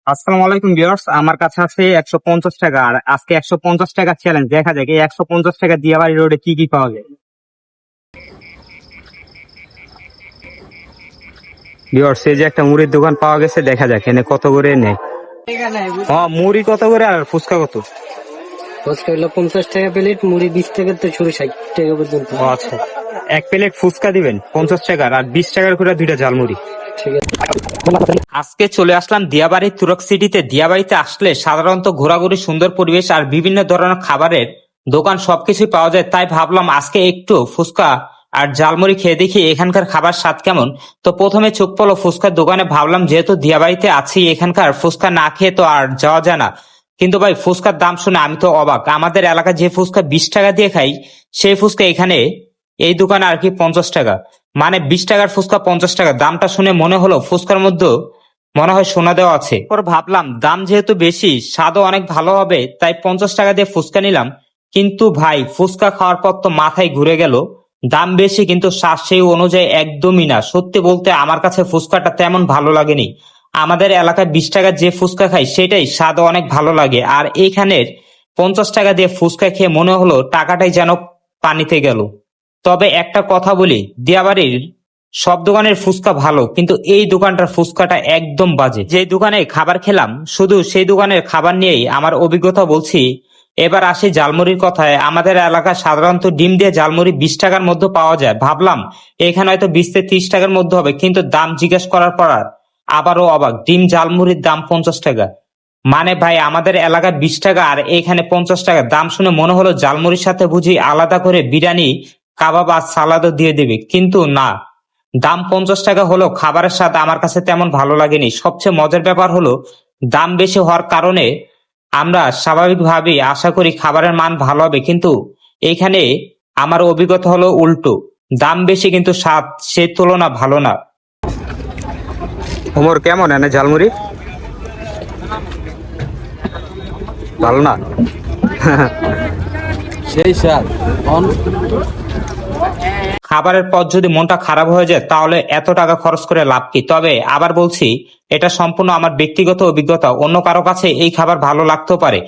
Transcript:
আসসালামু আলাইকুম ভিউয়ার্স, আমার কাছে আছে 150 টাকা। আর আজকে 150 টাকা চ্যালেঞ্জ, দেখা যাক এই 150 টাকা দিয়াবাড়ি রোডে কি কি পাওয়া যায়। ভিউয়ার্স, এই যে একটা মুড়ির দোকান পাওয়া গেছে, দেখা যাক এনে কত করে নেয়। হ্যাঁ, মুড়ি কত করে আর ফুচকা কত? ফুচকা হলো 50 টাকা প্লেট, মুড়ি 20 টাকা থেকে শুরু 60 টাকা পর্যন্ত। ও আচ্ছা, এক প্লেট ফুচকা দিবেন 50 টাকার, আর 20 টাকার করে দুইটা ঝালমুড়ি। ঠিক আছে। আজকে চলে আসলাম দিয়াবাড়ি তুরক সিটিতে। দিয়াবাড়িতে আসলে সাধারণত ঘোরাঘুরি, সুন্দর পরিবেশ আর বিভিন্ন ধরনের খাবারের দোকান সবকিছুই পাওয়া যায়। তাই ভাবলাম আজকে একটু ফুচকা আর ঝালমুড়ি খেয়ে দেখি এখানকার খাবার স্বাদ কেমন। তো প্রথমে চোখ পড়লো ফুচকার দোকানে। ভাবলাম যেহেতু দিয়াবাড়িতে আছি, এখানকার ফুচকা না খেয়ে তো আর যাওয়া যায় না। কিন্তু ভাই, ফুচকার দাম শুনে আমি তো অবাক। আমাদের এলাকায় যে ফুচকা 20 টাকা দিয়ে খাই, সেই ফুচকা এখানে এই দোকানে আর কি 50 টাকা। মানে 20 টাকার ফুচকা 50 টাকা। দামটা শুনে মনে হলো ফুচকার মধ্যে মনে হয় সোনা দেওয়া আছে। পর ভাবলাম দাম যেহেতু বেশি, স্বাদও অনেক ভালো হবে, তাই 50 টাকা দিয়ে ফুচকা নিলাম। কিন্তু ভাই, ফুচকা খাওয়ার পর তো মাথায় ঘুরে গেল। দাম বেশি কিন্তু স্বাদ সেই অনুযায়ী একদমই না। সত্যি বলতে আমার কাছে ফুচকাটা তেমন ভালো লাগেনি। আমাদের এলাকায় 20 টাকার যে ফুচকা খাই সেটাই স্বাদ অনেক ভালো লাগে, আর এইখানের 50 টাকা দিয়ে ফুচকা খেয়ে মনে হলো টাকাটাই যেন পানিতে গেল। তবে একটা কথা বলি, দিয়াবাড়ির সব দোকানের ফুচকা ভালো, কিন্তু এই দোকানটার ফুচকাটা একদম বাজে। যে দোকানে খাবার খেলাম, শুধু সেই দোকানের খাবার নিয়েই আমার অভিজ্ঞতা বলছি। এবার আসি জালমুড়ির কথায়। আমাদের এলাকায় সাধারণত ডিম দিয়ে জালমুড়ি 20 টাকার মধ্যে পাওয়া যায়। ভাবলাম এখানে হয়তো 20 থেকে 30 টাকার মধ্যে হবে, কিন্তু দাম জিজ্ঞেস করার পর আবারও অবাক, ডিম জালমুড়ির দাম 50 টাকা। মানে ভাই, আমাদের এলাকায় 20 টাকা আর এখানে 50 টাকা। দাম শুনে মনে হলো জালমুড়ির সাথে বুঝি আলাদা করে বিরিয়ানি, কাবাব আর সালাদও দিয়ে দিবে, কিন্তু না। দাম 50 টাকা হলেও খাবারের স্বাদ আমার কাছে তেমন ভালো লাগেনি। সবচেয়ে মজার ব্যাপার হলো, দাম বেশি হওয়ার কারণে আমরা স্বাভাবিকভাবেই আশা করি খাবারের মান ভালো হবে, কিন্তু এইখানে আমার অভিজ্ঞতা হলো উল্টো। দাম বেশি কিন্তু স্বাদ সে তুলনা ভালো না। ওমর, কেমন এনে ঝালমুড়ি? ভালো না? সেই স্বাদ খাবারের পর যদি মনটা খারাপ হয়ে যায়, তাহলে এত টাকা খরচ করে লাভ কি? তবে আবার বলছি, এটা সম্পূর্ণ আমার ব্যক্তিগত অভিজ্ঞতা। অন্য কারো কাছে এই খাবার ভালো লাগতেও পারে।